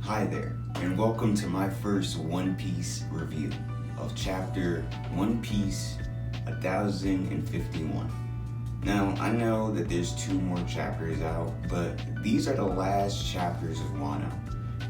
Hi there, and welcome to my first One Piece review of chapter One Piece 1051. Now, I know that there's 2 more chapters out, but these are the last chapters of Wano,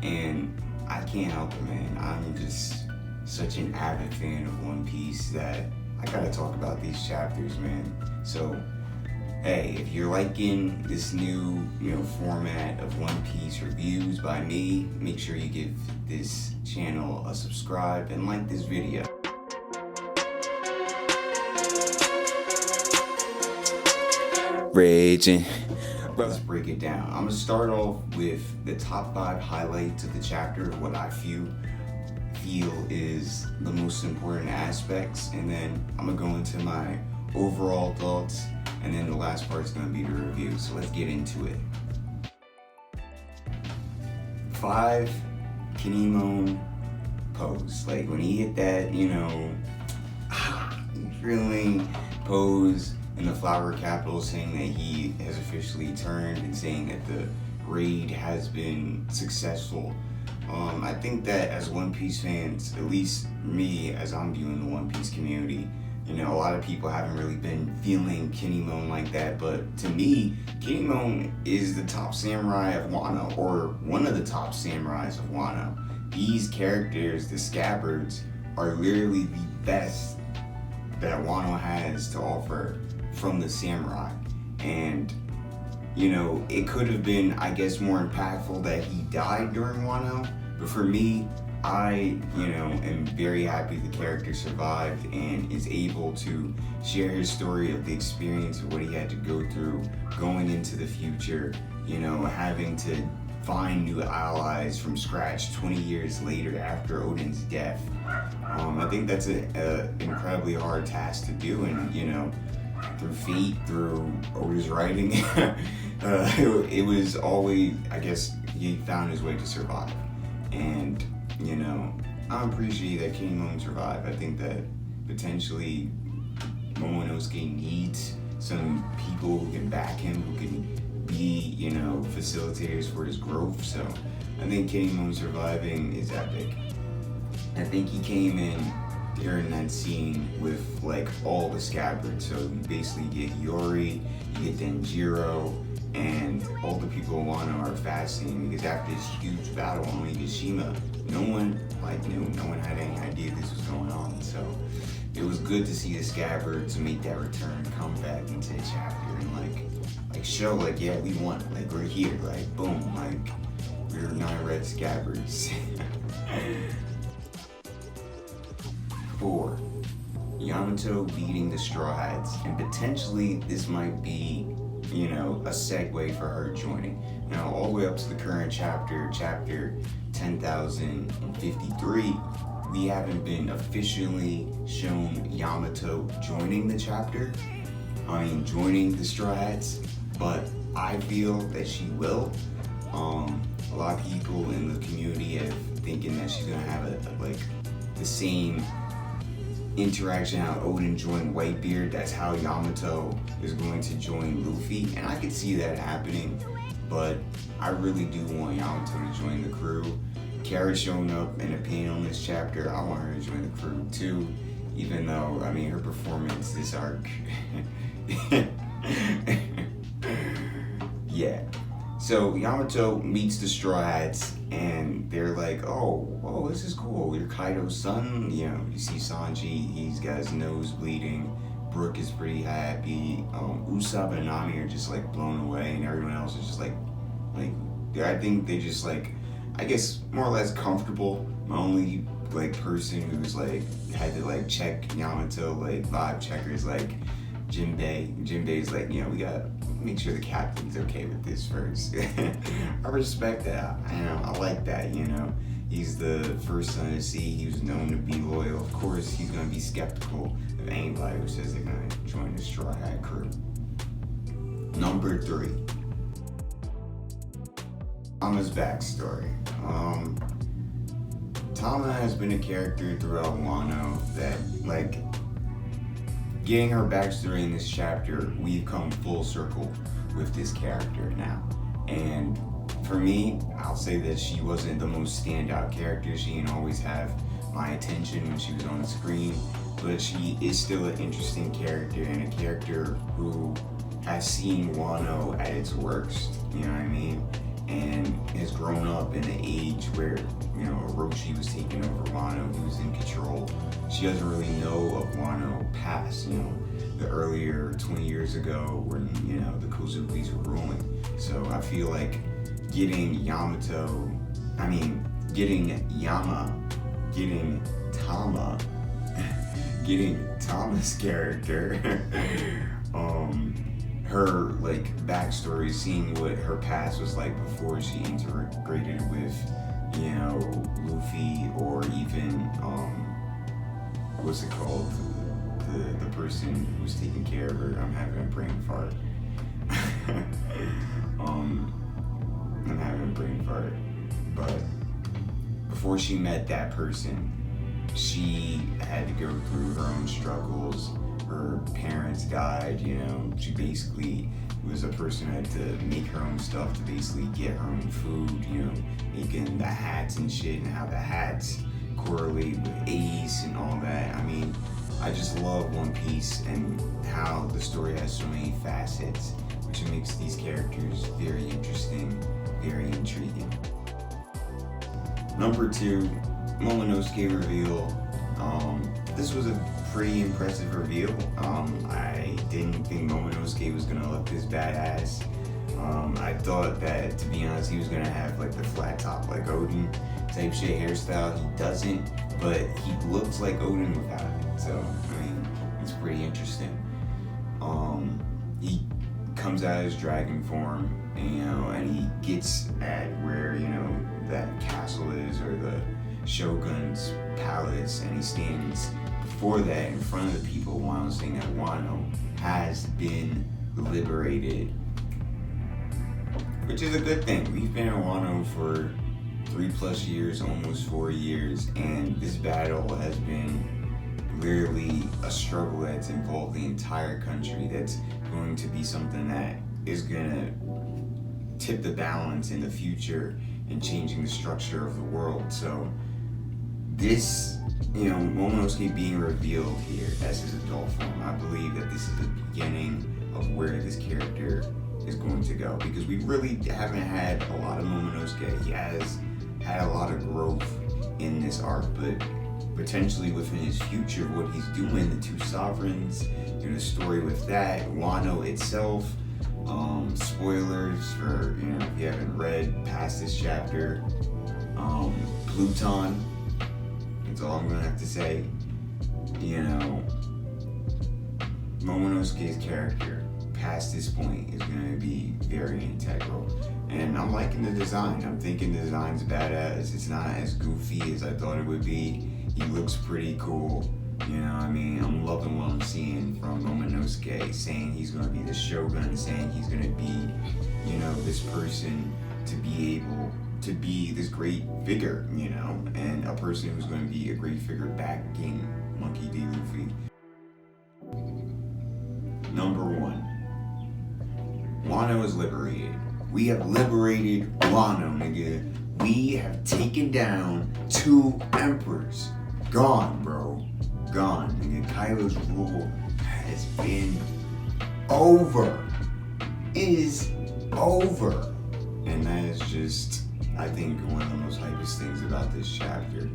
and I can't help it, man. I'm just such an avid fan of One Piece that I gotta talk about these chapters, man. So, hey, if you're liking this new, format of One Piece reviews by me, make sure you give this channel a subscribe and like this video. Raging. Let's break it down. I'm gonna start off with the top 5 highlights of the chapter, what I feel is the most important aspects, and then I'm gonna go into my overall thoughts, and then the last part's gonna be the review. So let's get into it. 5, Kennemone pose. Like when he hit that, thrilling pose in the flower capital, saying that he has officially turned and saying that the raid has been successful. I think that as One Piece fans, at least me as I'm viewing the One Piece community, a lot of people haven't really been feeling Kennemone like that, but to me, Kennemone is the top samurai of Wano, or one of the top samurais of Wano. These characters, the scabbards, are literally the best that Wano has to offer from the samurai. And, it could have been, I guess, more impactful that he died during Wano, but for me, I, am very happy the character survived and is able to share his story of the experience of what he had to go through going into the future, having to find new allies from scratch 20 years later after Odin's death. I think that's an incredibly hard task to do, and, through fate, through Oda's writing, it was always, I guess, he found his way to survive. And I appreciate that Kennemone survived. I think that potentially Momonosuke needs some people who can back him, who can be, facilitators for his growth. So I think Kennemone surviving is epic. I think he came in during that scene with like all the scabbards. So you basically get Yori, you get Denjiro, and all the people in Wano are fascinating because after this huge battle on Onigashima, no one knew, no one had any idea this was going on. So it was good to see the scabbards make that return, come back into the chapter and show yeah, we won, we're here, boom, we're 9 red scabbards. 4, Yamato beating the Straw Hats, and potentially this might be a segue for her joining. Now, all the way up to the current chapter 10,053, we haven't been officially shown Yamato joining the chapter. Joining the Straw Hats, but I feel that she will. A lot of people in the community have thinking that she's gonna have the same interaction how Odin joined Whitebeard. That's how Yamato is going to join Luffy, and I could see that happening, but I really do want Yamato to join the crew. Kara's showing up in a panel in this chapter. I want her to join the crew too, even though, her performance this arc, yeah. So Yamato meets the Straw Hats, and they're like, oh, this is cool. You're Kaido's son. You see Sanji, he's got his nose bleeding. Brook is pretty happy. Usopp and Nami are just blown away, and everyone else is just I think they just I guess more or less comfortable. My only person who's had to check Yamato vibe checkers Jinbei. Jinbei's we gotta make sure the captain's okay with this first. I respect that. I like that, He's the first son to see. He was known to be loyal. Of course, he's gonna be skeptical of anybody who says they're gonna join the Straw Hat crew. Number 3. Tama's backstory. Tama has been a character throughout Wano that, getting her backstory in this chapter, we've come full circle with this character now. And for me, I'll say that she wasn't the most standout character. She didn't always have my attention when she was on the screen, but she is still an interesting character, and a character who has seen Wano at its worst, you know what I mean? And has grown up in an age where, you know, Orochi was taking over Wano, he was in control. She doesn't really know of Wano past, you know, the earlier 20 years ago when, you know, the Kozukis were ruling. So I feel like getting Tama's character, her like backstory, seeing what her past was like before she integrated with, you know, Luffy, or even what's it called? The person who was taking care of her. I'm having a brain fart. I'm having a brain fart. But before she met that person, she had to go through her own struggles. Her parents died, you know. She basically was a person who had to make her own stuff to basically get her own food, you know, making the hats and shit, and how the hats correlate with Ace and all that. I mean, I just love One Piece and how the story has so many facets, which makes these characters very interesting, very intriguing. Number 2, Momonosuke reveal. This was a pretty impressive reveal. I didn't think Momonosuke was gonna look this badass. I thought that, to be honest, he was gonna have like the flat top like Odin type shit hairstyle. He doesn't, but he looks like Odin without it. So I mean, it's pretty interesting. He comes out as dragon form, and, you know, and he gets at where, you know, that castle is, or the Shogun's palace, and he stands before that in front of the people of Wano, saying that Wano has been liberated, which is a good thing. We've been in Wano for 3+ years, almost 4 years, and this battle has been literally a struggle that's involved the entire country. That's going to be something that is gonna tip the balance in the future and changing the structure of the world. So this, you know, Momonosuke being revealed here as his adult form, I believe that this is the beginning of where this character is going to go, because we really haven't had a lot of Momonosuke. He has had a lot of growth in this arc, but potentially within his future, what he's doing, the two sovereigns, you know, the story with that, Wano itself, spoilers for, you know, if you haven't read past this chapter, Pluton, that's all I'm gonna have to say. You know, Momonosuke's character past this point is gonna be very integral, and I'm liking the design. I'm thinking the design's badass. It's not as goofy as I thought it would be. He looks pretty cool. You know what I mean? I'm loving what I'm seeing from Momonosuke, saying he's gonna be the Shogun, saying he's gonna be, you know, this person to be able to be this great figure, you know, and a person who's gonna be a great figure backing Monkey D. Luffy. Number 1. Wano is liberated. We have liberated Wano, nigga. We have taken down 2 emperors. Gone, bro. Gone. Nigga, Kaido's rule has been over. It is over. And that is just, I think, one of the most hypest things about this chapter.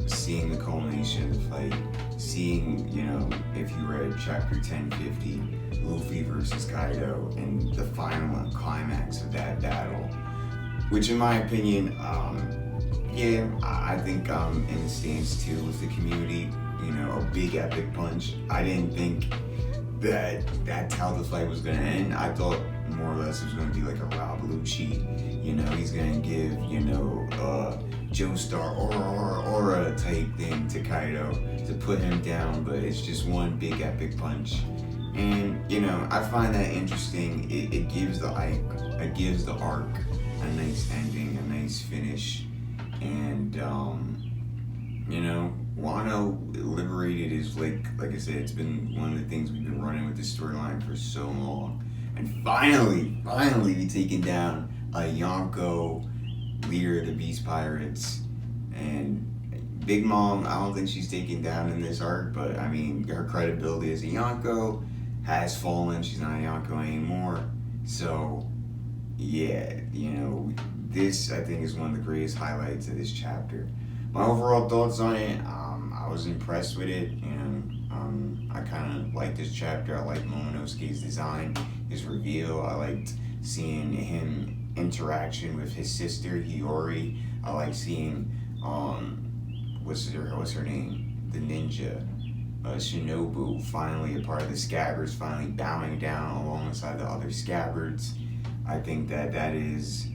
Seeing the culmination of the fight, seeing, you know, if you read chapter 1050, Luffy versus Kaido, and the final climax of that battle, which in my opinion, yeah, I think I'm in the stance too with the community. You know, a big epic punch. I didn't think that that's how the fight was gonna end. I thought more or less it was gonna be like a Rob Lucci. You know, he's gonna give, you know, Joestar aura type thing to Kaido to put him down, but it's just one big epic punch. And, you know, I find that interesting. It gives the arc a nice ending, a nice finish. And, you know, Wano liberated is like I said, it's been one of the things we've been running with this storyline for so long. And finally be taken down a Yonko, leader of the Beast Pirates, and Big Mom, I don't think she's taken down in this arc, but I mean, her credibility as a Yonko has fallen. She's not a Yonko anymore. So, yeah, this I think is one of the greatest highlights of this chapter. My overall thoughts on it, I was impressed with it. I kind of liked this chapter. I liked Momonosuke's design, his reveal. I liked seeing him interaction with his sister Hiyori. I like seeing what's her name, the ninja, Shinobu, finally a part of the Scabbards, finally bowing down alongside the other Scabbards. I think that is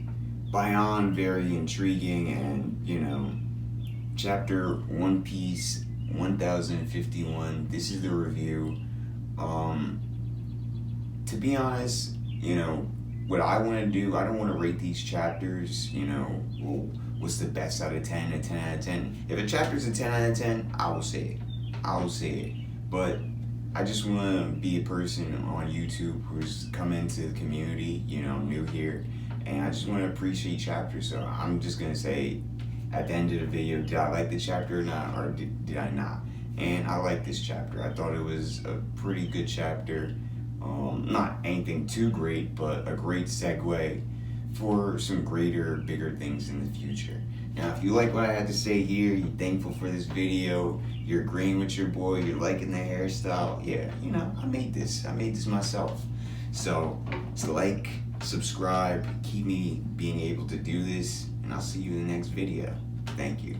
beyond very intriguing, and chapter One Piece 1051. This is the review. To be honest, what I want to do, I don't want to rate these chapters, well, what's the best out of 10, a 10 out of 10. If a chapter's a 10 out of 10, I will say it. But I just want to be a person on YouTube who's come into the community, I'm new here, and I just want to appreciate chapters. So I'm just going to say, at the end of the video, did I like the chapter or not, or did I not? And I like this chapter. I thought it was a pretty good chapter. Not anything too great, but a great segue for some bigger things in the future. Now, if you like what I had to say here, you're thankful for this video, you're agreeing with your boy, you're liking the hairstyle, yeah, I made this myself. So, like, subscribe, keep me being able to do this, and I'll see you in the next video. Thank you.